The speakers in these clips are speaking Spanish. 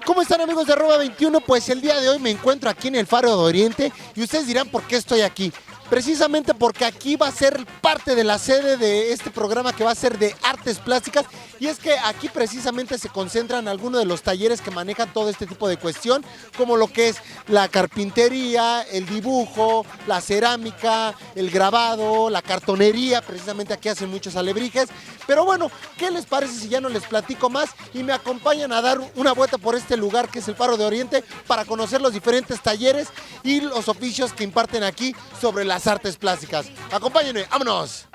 ¿Cómo están, amigos de @21? Pues el día de hoy me encuentro aquí en el Faro de Oriente y ustedes dirán por qué estoy aquí. Precisamente porque aquí va a ser parte de la sede de este programa que va a ser de artes plásticas, y es que aquí precisamente se concentran algunos de los talleres que manejan todo este tipo de cuestión, como lo que es la carpintería, el dibujo, la cerámica, el grabado, la cartonería. Precisamente aquí hacen muchos alebrijes. Pero bueno, ¿qué les parece si ya no les platico más y me acompañan a dar una vuelta por este lugar que es el Faro de Oriente para conocer los diferentes talleres y los oficios que imparten aquí sobre las artes plásticas? Acompáñenme, vámonos.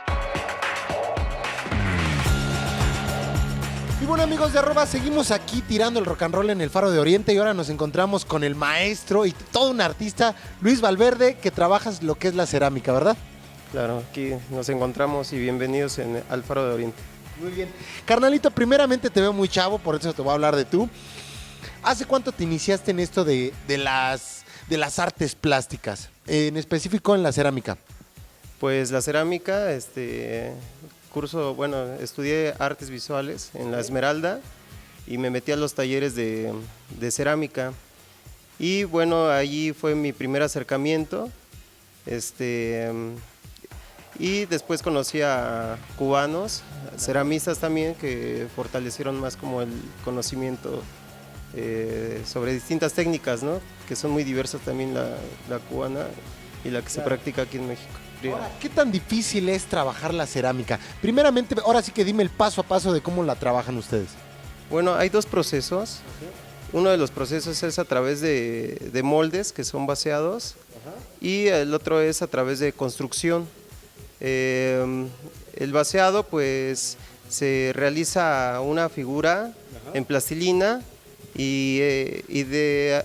Y bueno, amigos de @, seguimos aquí tirando el rock and roll en el Faro de Oriente, y ahora nos encontramos con el maestro y todo un artista, Luis Valverde, que trabajas lo que es la cerámica, ¿verdad? Claro, aquí nos encontramos y bienvenidos al Faro de Oriente. Muy bien. Carnalito, primeramente te veo muy chavo, por eso te voy a hablar de tú. ¿Hace cuánto te iniciaste en esto de las artes plásticas, en específico en la cerámica? Pues la cerámica, estudié artes visuales en la Esmeralda y me metí a los talleres de cerámica. Y bueno, allí fue mi primer acercamiento. Y después conocí a cubanos, ceramistas también, que fortalecieron más como el conocimiento sobre distintas técnicas, ¿no? Que son muy diversas también la cubana y la que se practica aquí en México. Ahora, ¿qué tan difícil es trabajar la cerámica? Primeramente, ahora sí que dime el paso a paso de cómo la trabajan ustedes. Bueno, hay dos procesos. Uno de los procesos es a través de moldes que son vaciados, y el otro es a través de construcción. El vaciado, pues, se realiza una figura en plastilina y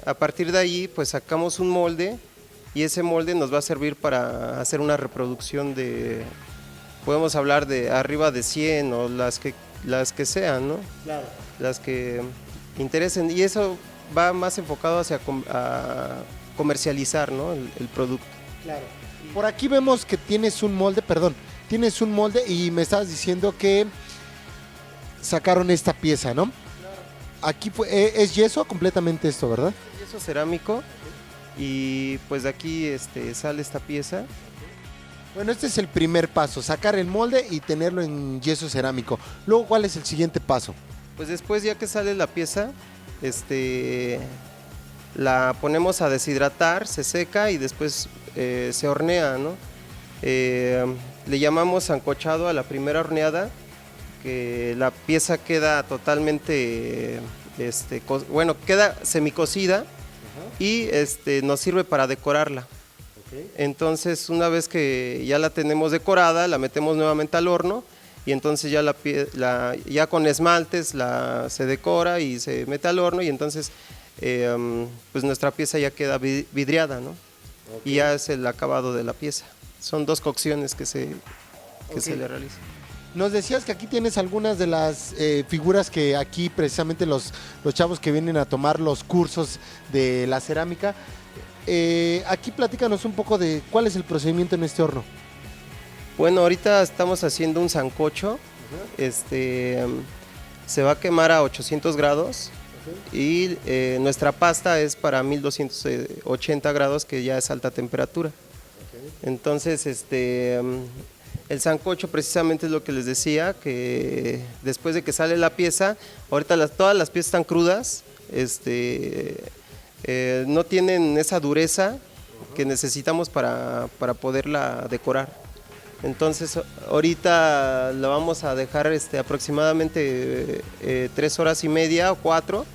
a partir de ahí pues sacamos un molde, y ese molde nos va a servir para hacer una reproducción podemos hablar de arriba de 100 o las que sean, ¿no? Claro. Las que interesen, y eso va más enfocado hacia a comercializar, ¿no? el producto. Claro. Por aquí vemos que tienes un molde, y me estabas diciendo que sacaron esta pieza, ¿no? Aquí es yeso completamente esto, ¿verdad? Yeso cerámico, y pues de aquí sale esta pieza. Bueno, este es el primer paso, sacar el molde y tenerlo en yeso cerámico. Luego, ¿cuál es el siguiente paso? Pues después, ya que sale la pieza, la ponemos a deshidratar, se seca y después se hornea, ¿no? Le llamamos sancochado a la primera horneada, que la pieza queda totalmente, queda semicocida y nos sirve para decorarla. Entonces, una vez que ya la tenemos decorada, la metemos nuevamente al horno, y entonces ya ya con esmaltes se decora y se mete al horno, y entonces pues nuestra pieza ya queda vidriada, ¿no? Y ya es el acabado de la pieza. Son dos cocciones que se le realizan. Nos decías que aquí tienes algunas de las figuras que aquí precisamente los chavos que vienen a tomar los cursos de la cerámica. Aquí platícanos un poco de cuál es el procedimiento en este horno. Bueno, ahorita estamos haciendo un sancocho. Se va a quemar a 800 grados. Y nuestra pasta es para 1280 grados, que ya es alta temperatura. Entonces, el sancocho precisamente es lo que les decía, que después de que sale la pieza, ahorita todas las piezas están crudas, no tienen esa dureza que necesitamos para poderla decorar. Entonces ahorita la vamos a dejar aproximadamente 3 horas y media o 4,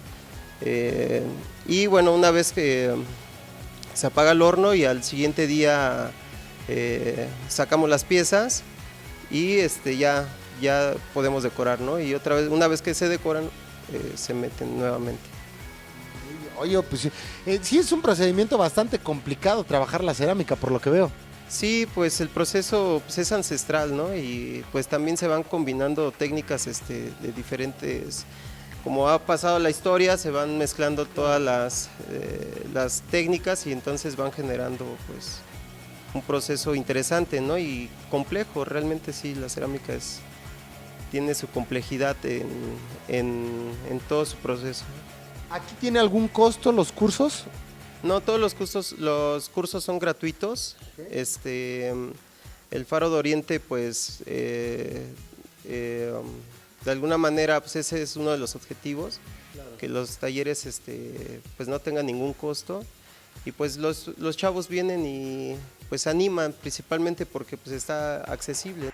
y bueno, una vez que se apaga el horno, y al siguiente día sacamos las piezas y ya podemos decorar, ¿no? Y otra vez, una vez que se decoran, se meten nuevamente. Oye, pues sí es un procedimiento bastante complicado trabajar la cerámica, por lo que veo. Sí, pues el proceso pues, es ancestral, ¿no? Y pues también se van combinando técnicas de diferentes, como ha pasado la historia, se van mezclando todas las técnicas y entonces van generando pues un proceso interesante, ¿no? Y complejo, realmente sí, la cerámica tiene su complejidad en todo su proceso. ¿Aquí tiene algún costo los cursos? No, todos los cursos son gratuitos. El Faro de Oriente, pues, de alguna manera, pues ese es uno de los objetivos, claro, que los talleres, pues no tengan ningún costo. Y pues los chavos vienen y pues animan, principalmente porque pues está accesible.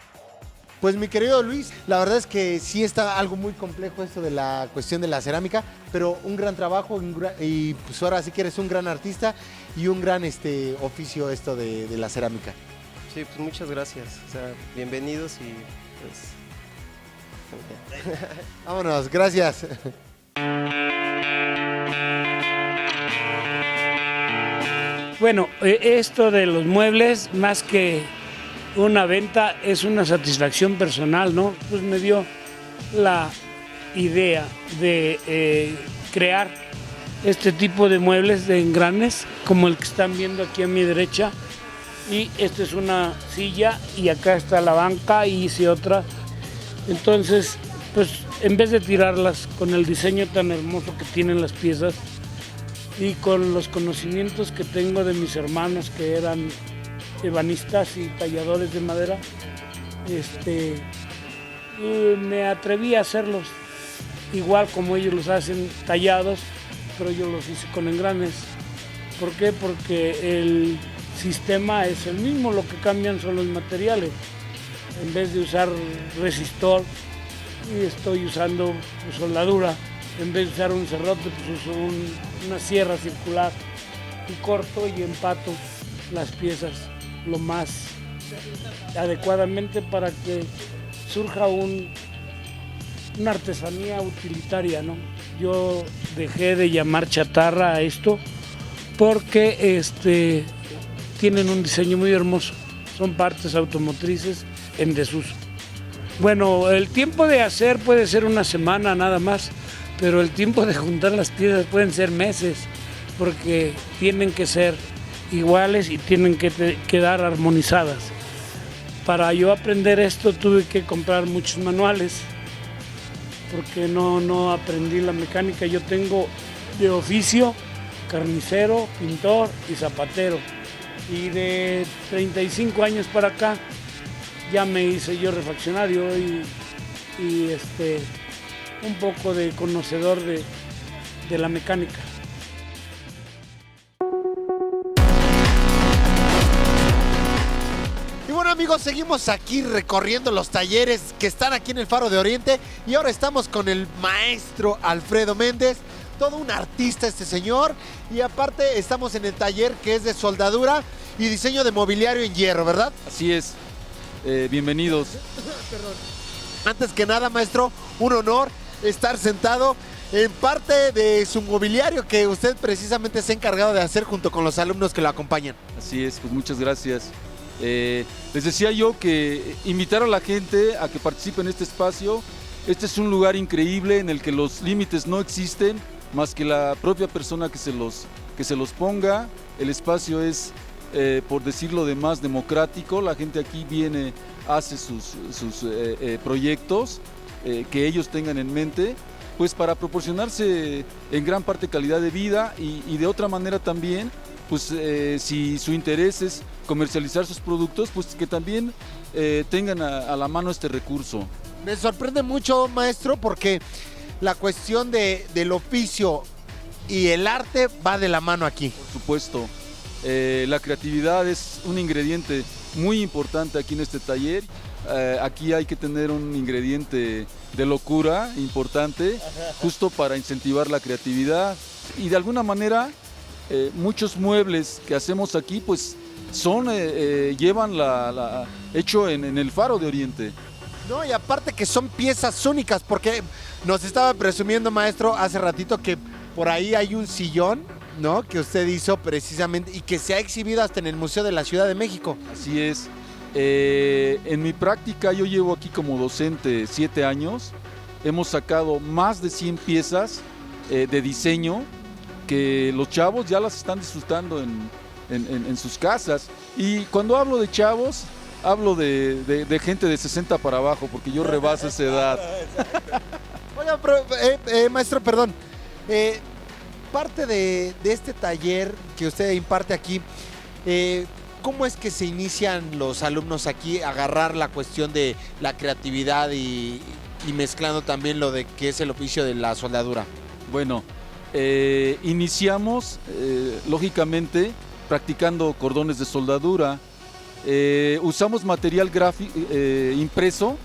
Pues mi querido Luis, la verdad es que sí está algo muy complejo esto de la cuestión de la cerámica, pero un gran trabajo y pues ahora sí que eres un gran artista y un gran oficio esto de la cerámica. Sí, pues muchas gracias, o sea, bienvenidos y pues... Vámonos, gracias. Bueno, esto de los muebles, más que una venta, es una satisfacción personal, ¿no? Pues me dio la idea de crear este tipo de muebles de engranes, como el que están viendo aquí a mi derecha. Y esta es una silla y acá está la banca y hice otra. Entonces, pues en vez de tirarlas con el diseño tan hermoso que tienen las piezas y con los conocimientos que tengo de mis hermanos que eran ebanistas y talladores de madera, me atreví a hacerlos igual como ellos los hacen tallados, pero yo los hice con engranes. ¿Por qué? Porque el sistema es el mismo, lo que cambian son los materiales. En vez de usar resistor, y estoy usando pues, soldadura. En vez de usar un serrote, pues uso una sierra circular y corto y empato las piezas lo más adecuadamente para que surja una artesanía utilitaria, ¿no? Yo dejé de llamar chatarra a esto porque tienen un diseño muy hermoso, son partes automotrices en desuso. Bueno, el tiempo de hacer puede ser una semana nada más, pero el tiempo de juntar las piezas pueden ser meses, porque tienen que ser iguales y tienen que quedar armonizadas. Para yo aprender esto tuve que comprar muchos manuales, porque no aprendí la mecánica. Yo tengo de oficio carnicero, pintor y zapatero, y de 35 años para acá ya me hice yo refaccionario y un poco de conocedor de la mecánica. Y bueno amigos, seguimos aquí recorriendo los talleres que están aquí en el Faro de Oriente y ahora estamos con el maestro Alfredo Méndez, todo un artista este señor, y aparte estamos en el taller que es de soldadura y diseño de mobiliario en hierro, ¿verdad? Así es, bienvenidos. Perdón. Antes que nada, maestro, un honor estar sentado en parte de su mobiliario que usted precisamente se ha encargado de hacer junto con los alumnos que lo acompañan. Así es, pues muchas gracias. Les decía yo que invitar a la gente a que participe en este espacio. Este es un lugar increíble en el que los límites no existen, más que la propia persona que se los ponga. El espacio es, por decirlo de más, democrático. La gente aquí viene, hace sus proyectos que ellos tengan en mente, pues para proporcionarse en gran parte calidad de vida y de otra manera también, pues si su interés es comercializar sus productos, pues que también tengan a la mano este recurso. Me sorprende mucho, maestro, porque la cuestión del oficio y el arte va de la mano aquí. Por supuesto, la creatividad es un ingrediente muy importante aquí en este taller. Aquí hay que tener un ingrediente de locura importante, justo para incentivar la creatividad. Y de alguna manera, muchos muebles que hacemos aquí, pues llevan hecho en el Faro de Oriente. No, y aparte que son piezas únicas, porque nos estaba presumiendo, maestro, hace ratito que por ahí hay un sillón ¿no? Que usted hizo precisamente y que se ha exhibido hasta en el Museo de la Ciudad de México. Así es. En mi práctica, yo llevo aquí como docente 7 años. Hemos sacado más de 100 piezas de diseño que los chavos ya las están disfrutando en sus casas. Y cuando hablo de chavos, hablo de gente de 60 para abajo, porque yo rebaso esa edad. Oiga, maestro, perdón. Parte de este taller que usted imparte aquí, ¿cómo es que se inician los alumnos aquí a agarrar la cuestión de la creatividad y mezclando también lo de que es el oficio de la soldadura? Bueno, iniciamos, lógicamente, practicando cordones de soldadura. Usamos material impreso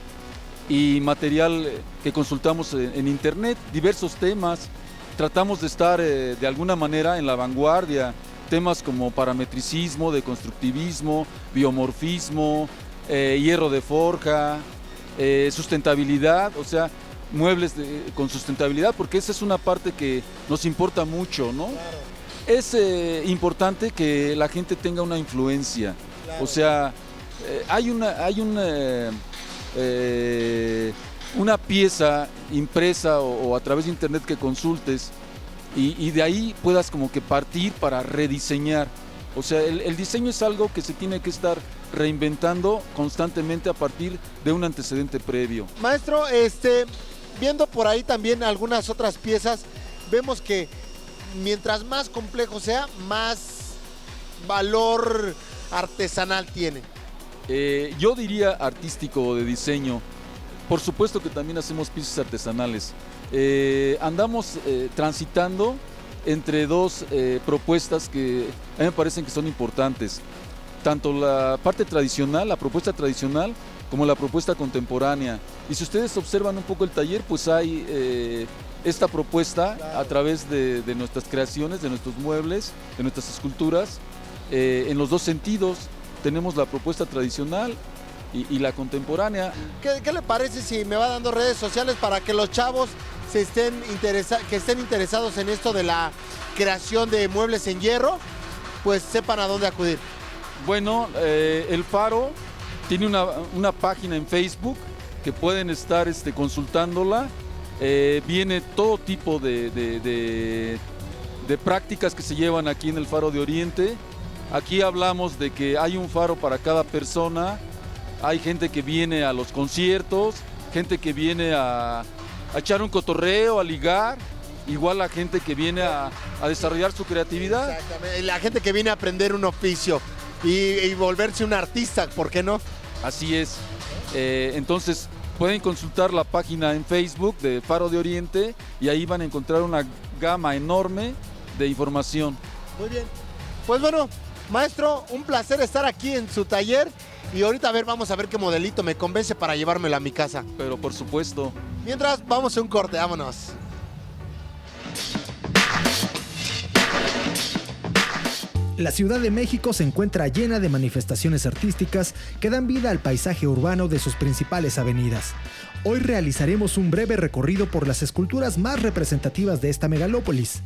y material que consultamos en internet, diversos temas. Tratamos de estar de alguna manera en la vanguardia, temas como parametricismo, deconstructivismo, biomorfismo, hierro de forja, sustentabilidad, o sea, muebles con sustentabilidad, porque esa es una parte que nos importa mucho, ¿no? Claro. Es importante que la gente tenga una influencia, claro. O sea, hay una pieza impresa o a través de internet que consultes y de ahí puedas como que partir para rediseñar. O sea, el diseño es algo que se tiene que estar reinventando constantemente a partir de un antecedente previo. Maestro, viendo por ahí también algunas otras piezas, vemos que mientras más complejo sea, más valor artesanal tiene. Yo diría artístico o de diseño. Por supuesto que también hacemos piezas artesanales. Andamos transitando entre dos propuestas que a mí me parecen que son importantes. Tanto la parte tradicional, la propuesta tradicional, como la propuesta contemporánea. Y si ustedes observan un poco el taller, pues hay esta propuesta a través de nuestras creaciones, de nuestros muebles, de nuestras esculturas, en los dos sentidos. Tenemos la propuesta tradicional y la contemporánea. ¿Qué le parece si me va dando redes sociales para que los chavos que estén interesados en esto de la creación de muebles en hierro, pues sepan a dónde acudir? Bueno, el Faro tiene una página en Facebook que pueden estar consultándola. Viene todo tipo de prácticas que se llevan aquí en el Faro de Oriente. Aquí hablamos de que hay un faro para cada persona. Hay gente que viene a los conciertos, gente que viene a echar un cotorreo, a ligar. Igual la gente que viene a desarrollar su creatividad. Exactamente, la gente que viene a aprender un oficio y volverse un artista, ¿por qué no? Así es. Entonces pueden consultar la página en Facebook de Faro de Oriente y ahí van a encontrar una gama enorme de información. Muy bien. Pues bueno, maestro, un placer estar aquí en su taller y ahorita vamos a ver qué modelito me convence para llevármelo a mi casa. Pero por supuesto. Mientras, vamos a un corte, vámonos. La Ciudad de México se encuentra llena de manifestaciones artísticas que dan vida al paisaje urbano de sus principales avenidas. Hoy realizaremos un breve recorrido por las esculturas más representativas de esta megalópolis.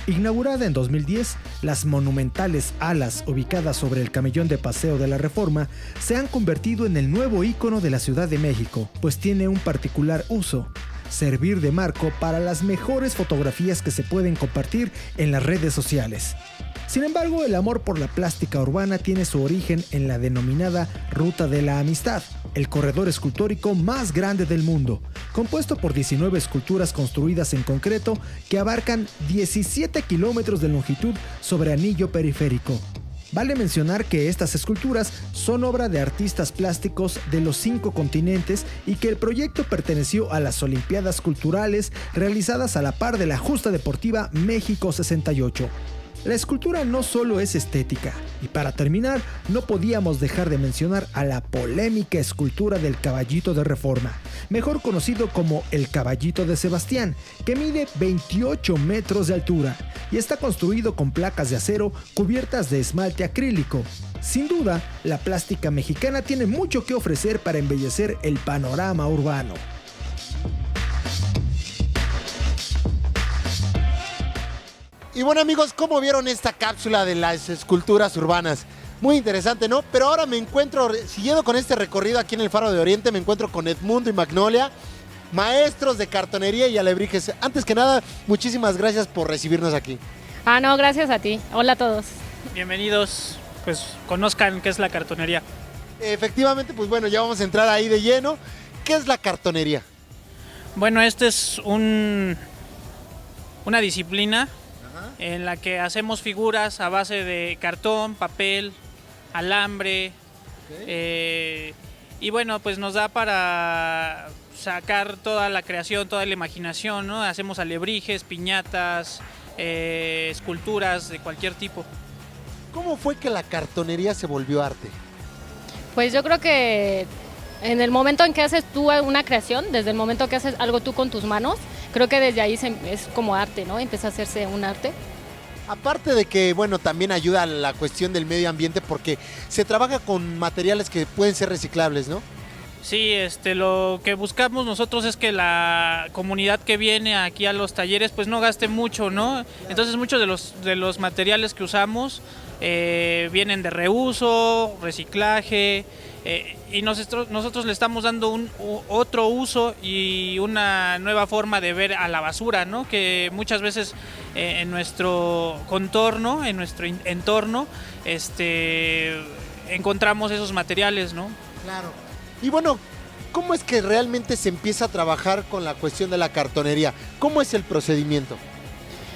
Inaugurada en 2010, las monumentales alas ubicadas sobre el camellón de paseo de la Reforma se han convertido en el nuevo ícono de la Ciudad de México, pues tiene un particular uso: servir de marco para las mejores fotografías que se pueden compartir en las redes sociales. Sin embargo, el amor por la plástica urbana tiene su origen en la denominada Ruta de la Amistad, el corredor escultórico más grande del mundo, compuesto por 19 esculturas construidas en concreto que abarcan 17 kilómetros de longitud sobre anillo periférico. Vale mencionar que estas esculturas son obra de artistas plásticos de los 5 continentes y que el proyecto perteneció a las Olimpiadas Culturales realizadas a la par de la justa deportiva México 68. La escultura no solo es estética, y para terminar, no podíamos dejar de mencionar a la polémica escultura del Caballito de Reforma, mejor conocido como el Caballito de Sebastián, que mide 28 metros de altura y está construido con placas de acero cubiertas de esmalte acrílico. Sin duda, la plástica mexicana tiene mucho que ofrecer para embellecer el panorama urbano. Y bueno, amigos, ¿cómo vieron esta cápsula de las esculturas urbanas? Muy interesante, ¿no? Pero ahora me encuentro, siguiendo con este recorrido aquí en el Faro de Oriente, me encuentro con Edmundo y Magnolia, maestros de cartonería y alebrijes. Antes que nada, muchísimas gracias por recibirnos aquí. No, gracias a ti. Hola a todos. Bienvenidos, pues conozcan qué es la cartonería. Efectivamente, pues bueno, ya vamos a entrar ahí de lleno. ¿Qué es la cartonería? Bueno, este es una disciplina en la que hacemos figuras a base de cartón, papel, alambre, y bueno, pues nos da para sacar toda la creación, toda la imaginación, ¿no? Hacemos alebrijes, piñatas, esculturas de cualquier tipo. ¿Cómo fue que la cartonería se volvió arte? Pues yo creo que en el momento en que haces tú una creación, desde el momento que haces algo tú con tus manos, creo que desde ahí es como arte, ¿no? Empieza a hacerse un arte. Aparte de que, bueno, también ayuda a la cuestión del medio ambiente porque se trabaja con materiales que pueden ser reciclables, ¿no? Sí, lo que buscamos nosotros es que la comunidad que viene aquí a los talleres pues no gaste mucho, ¿no? Entonces muchos de los materiales que usamos vienen de reuso, reciclaje, y nosotros le estamos dando otro uso y una nueva forma de ver a la basura, ¿no? Que muchas veces en nuestro contorno, en nuestro entorno, encontramos esos materiales, ¿no? Claro. Y bueno, ¿cómo es que realmente se empieza a trabajar con la cuestión de la cartonería? ¿Cómo es el procedimiento?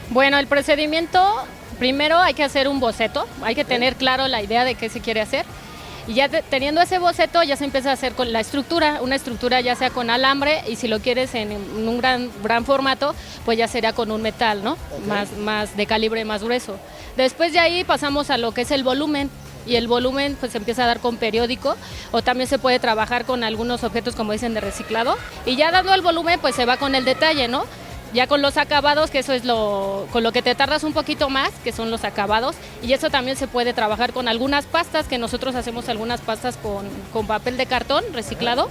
Bueno, el procedimiento, primero hay que hacer un boceto, hay que tener claro la idea de qué se quiere hacer. Y ya teniendo ese boceto ya se empieza a hacer con la estructura, una estructura ya sea con alambre y si lo quieres en un gran formato, pues ya sería con un metal, ¿no? Más de calibre más grueso. Después de ahí pasamos a lo que es el volumen y el volumen pues se empieza a dar con periódico o también se puede trabajar con algunos objetos como dicen de reciclado y ya dando el volumen pues se va con el detalle, ¿no? Ya con los acabados, que eso es con lo que te tardas un poquito más, que son los acabados, y eso también se puede trabajar con algunas pastas, que nosotros hacemos algunas pastas con papel de cartón reciclado,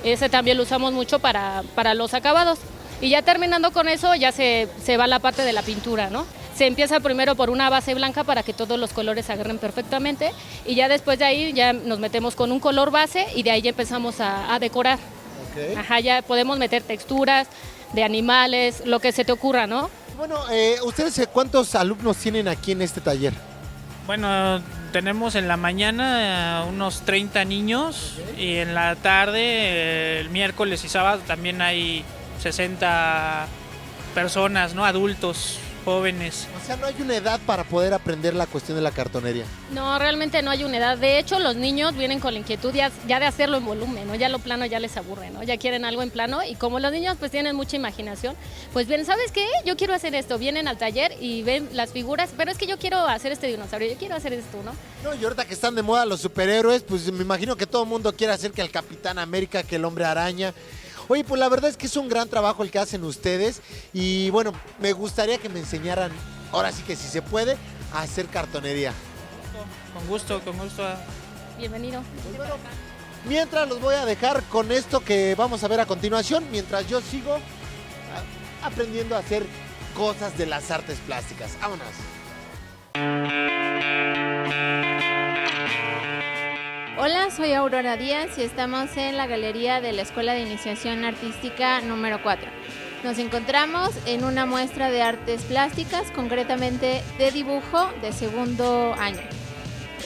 ese también lo usamos mucho para los acabados. Y ya terminando con eso, ya se va la parte de la pintura, ¿no? Se empieza primero por una base blanca para que todos los colores se agarren perfectamente, y ya después de ahí ya nos metemos con un color base, y de ahí ya empezamos a decorar. Okay. Ajá, ya podemos meter texturas, de animales, lo que se te ocurra, ¿no? Bueno, ¿ustedes cuántos alumnos tienen aquí en este taller? Bueno, tenemos en la mañana unos 30 niños y en la tarde, el miércoles y sábado también hay 60 personas, ¿no? Adultos, jóvenes. O sea, no hay una edad para poder aprender la cuestión de la cartonería. No, realmente no hay una edad. De hecho, los niños vienen con la inquietud ya de hacerlo en volumen, ¿no? Ya lo plano ya les aburre, ¿no? Ya quieren algo en plano y como los niños pues tienen mucha imaginación, pues bien, ¿sabes qué? Yo quiero hacer esto. Vienen al taller y ven las figuras, pero es que yo quiero hacer este dinosaurio, yo quiero hacer esto, ¿no? No, y ahorita que están de moda los superhéroes, pues me imagino que todo el mundo quiere hacer que el Capitán América, que el Hombre Araña. Oye, pues la verdad es que es un gran trabajo el que hacen ustedes y bueno, me gustaría que me enseñaran, ahora sí que si se puede, a hacer cartonería. Con gusto. Bienvenido. Pues bueno, mientras los voy a dejar con esto que vamos a ver a continuación, mientras yo sigo aprendiendo a hacer cosas de las artes plásticas. ¡Vámonos! Hola, soy Aurora Díaz y estamos en la galería de la Escuela de Iniciación Artística número 4. Nos encontramos en una muestra de artes plásticas, concretamente de dibujo de segundo año.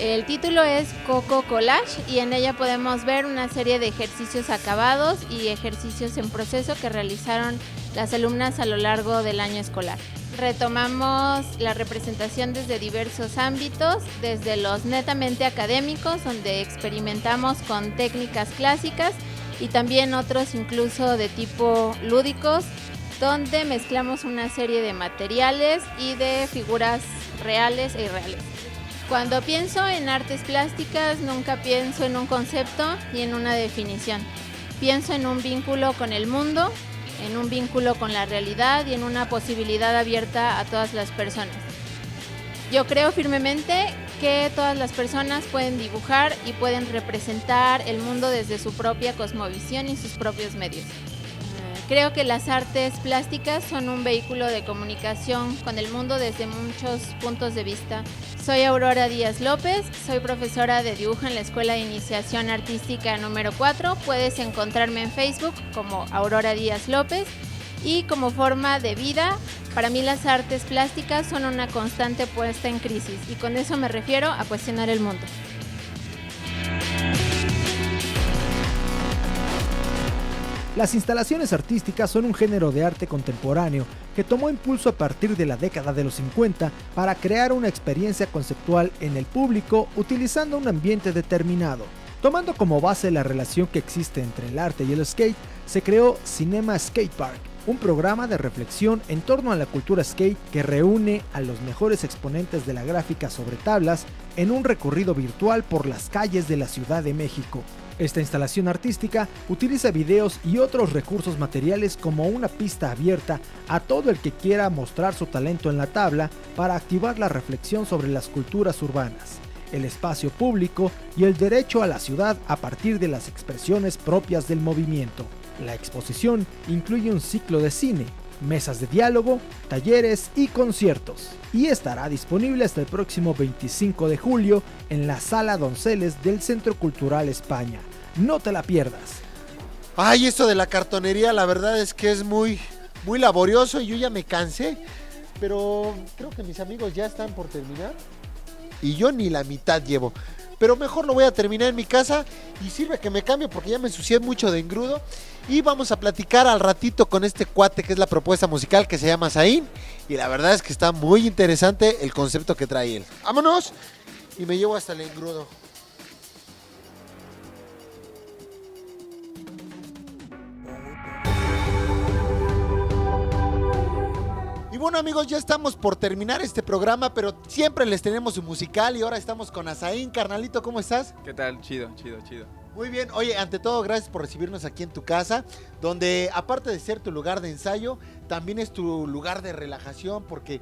El título es Coco Collage y en ella podemos ver una serie de ejercicios acabados y ejercicios en proceso que realizaron las alumnas a lo largo del año escolar. Retomamos la representación desde diversos ámbitos, desde los netamente académicos, donde experimentamos con técnicas clásicas, y también otros incluso de tipo lúdicos, donde mezclamos una serie de materiales y de figuras reales e irreales. Cuando pienso en artes plásticas, nunca pienso en un concepto y en una definición. Pienso en un vínculo con el mundo, en un vínculo con la realidad y en una posibilidad abierta a todas las personas. Yo creo firmemente que todas las personas pueden dibujar y pueden representar el mundo desde su propia cosmovisión y sus propios medios. Creo que las artes plásticas son un vehículo de comunicación con el mundo desde muchos puntos de vista. Soy Aurora Díaz López, soy profesora de dibujo en la Escuela de Iniciación Artística número 4. Puedes encontrarme en Facebook como Aurora Díaz López. Y como forma de vida, para mí las artes plásticas son una constante puesta en crisis, y con eso me refiero a cuestionar el mundo. Las instalaciones artísticas son un género de arte contemporáneo que tomó impulso a partir de la década de los 50 para crear una experiencia conceptual en el público utilizando un ambiente determinado. Tomando como base la relación que existe entre el arte y el skate, se creó Cinema Skate Park, un programa de reflexión en torno a la cultura skate que reúne a los mejores exponentes de la gráfica sobre tablas en un recorrido virtual por las calles de la Ciudad de México. Esta instalación artística utiliza videos y otros recursos materiales como una pista abierta a todo el que quiera mostrar su talento en la tabla para activar la reflexión sobre las culturas urbanas, el espacio público y el derecho a la ciudad a partir de las expresiones propias del movimiento. La exposición incluye un ciclo de cine, mesas de diálogo, talleres y conciertos, y estará disponible hasta el próximo 25 de julio en la Sala Donceles del Centro Cultural España. No te la pierdas. Ay, esto de la cartonería, la verdad es que es muy laborioso y yo ya me cansé, pero creo que mis amigos ya están por terminar y yo ni la mitad llevo. Pero mejor lo voy a terminar en mi casa y sirve que me cambie porque ya me ensucié mucho de engrudo. Y vamos a platicar al ratito con este cuate que es la propuesta musical que se llama Zain. Y la verdad es que está muy interesante el concepto que trae él. ¡Vámonos! Y me llevo hasta el engrudo. Y bueno, amigos, ya estamos por terminar este programa, pero siempre les tenemos su musical y ahora estamos con Azaín. Carnalito, ¿cómo estás? ¿Qué tal? Chido. Muy bien. Oye, ante todo, gracias por recibirnos aquí en tu casa, donde aparte de ser tu lugar de ensayo, también es tu lugar de relajación, porque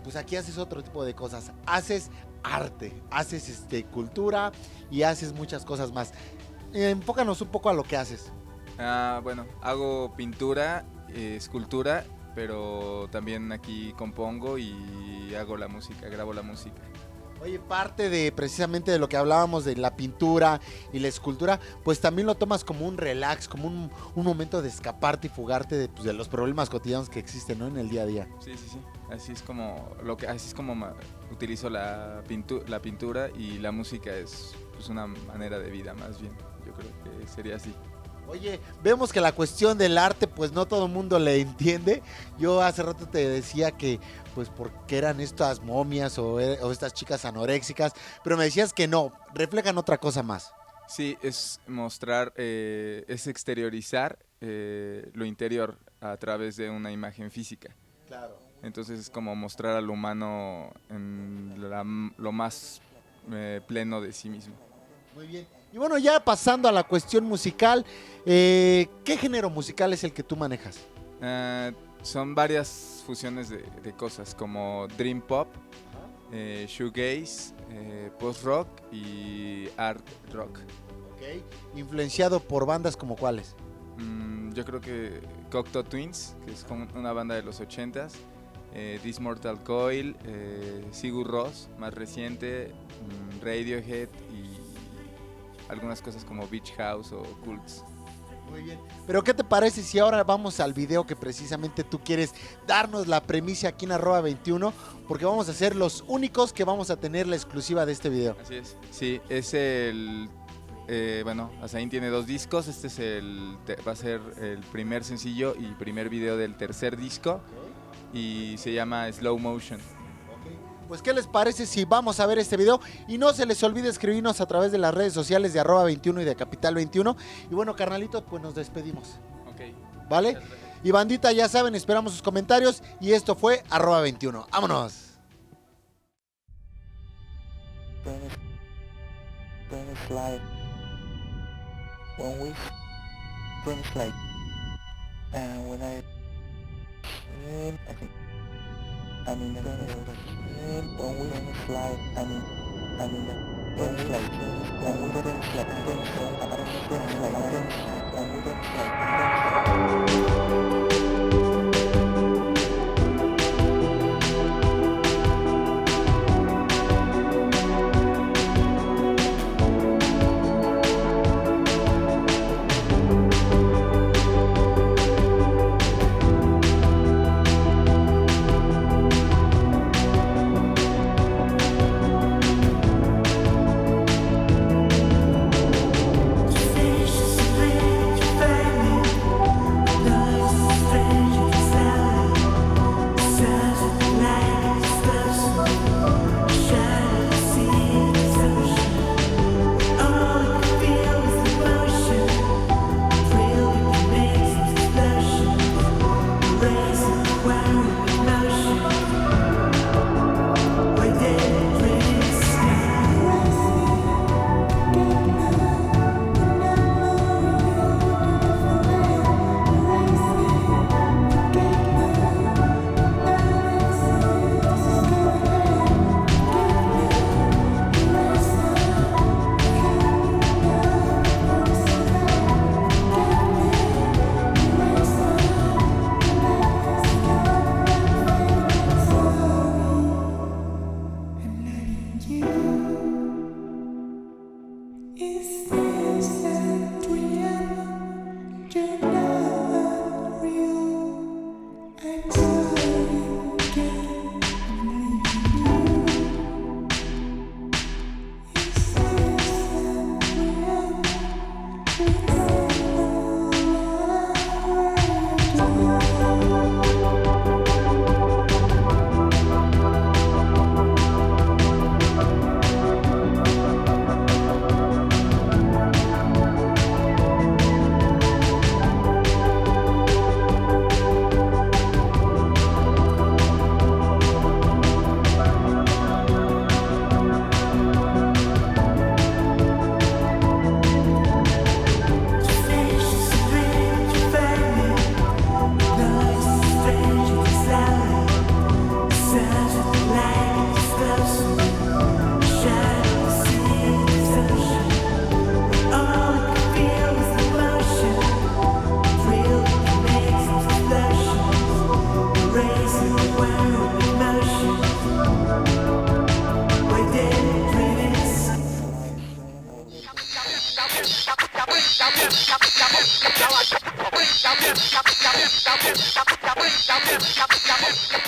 pues aquí haces otro tipo de cosas. Haces arte, haces cultura y haces muchas cosas más. Enfócanos un poco a lo que haces. Bueno, hago pintura, escultura, pero también aquí compongo y hago la música, grabo la música. Oye, parte de precisamente de lo que hablábamos de la pintura y la escultura, pues también lo tomas como un relax, como un momento de escaparte y fugarte de los problemas cotidianos que existen, ¿no? En el día a día. Sí. Así es como utilizo la pintura y la música es pues una manera de vida más bien. Yo creo que sería así. Oye, vemos que la cuestión del arte, pues no todo el mundo le entiende. Yo hace rato te decía que, pues, porque eran estas momias o estas chicas anoréxicas, pero me decías que no, reflejan otra cosa más. Sí, es mostrar, es exteriorizar lo interior a través de una imagen física. Claro. Entonces es como mostrar al humano en lo más pleno de sí mismo. Muy bien. Y bueno, ya pasando a la cuestión musical, ¿qué género musical es el que tú manejas? Son varias fusiones de cosas, como Dream Pop, Shoegaze, Post-Rock y Art Rock. Okay. ¿Influenciado por bandas como cuáles? Yo creo que Cocteau Twins, que es como una banda de los 80s, This Mortal Coil, Sigur Rós, más reciente, Radiohead y algunas cosas como Beach House o Cults. Muy bien. Pero ¿qué te parece si ahora vamos al video que precisamente tú quieres darnos la premisa aquí en @21? Porque vamos a ser los únicos que vamos a tener la exclusiva de este video. Así es. Sí, es el... bueno, Azaín tiene 2 discos. Este es va a ser el primer sencillo y primer video del tercer disco. Okay. Y se llama Slow Motion. Pues ¿qué les parece si vamos a ver este video? Y no se les olvide escribirnos a través de las redes sociales de @21 y de Capital 21. Y bueno, carnalito, pues nos despedimos. Ok. ¿Vale? Y bandita, ya saben, esperamos sus comentarios. Y esto fue @21. ¡Vámonos! I mean, when we slide, I mean, when we slide, Stop it.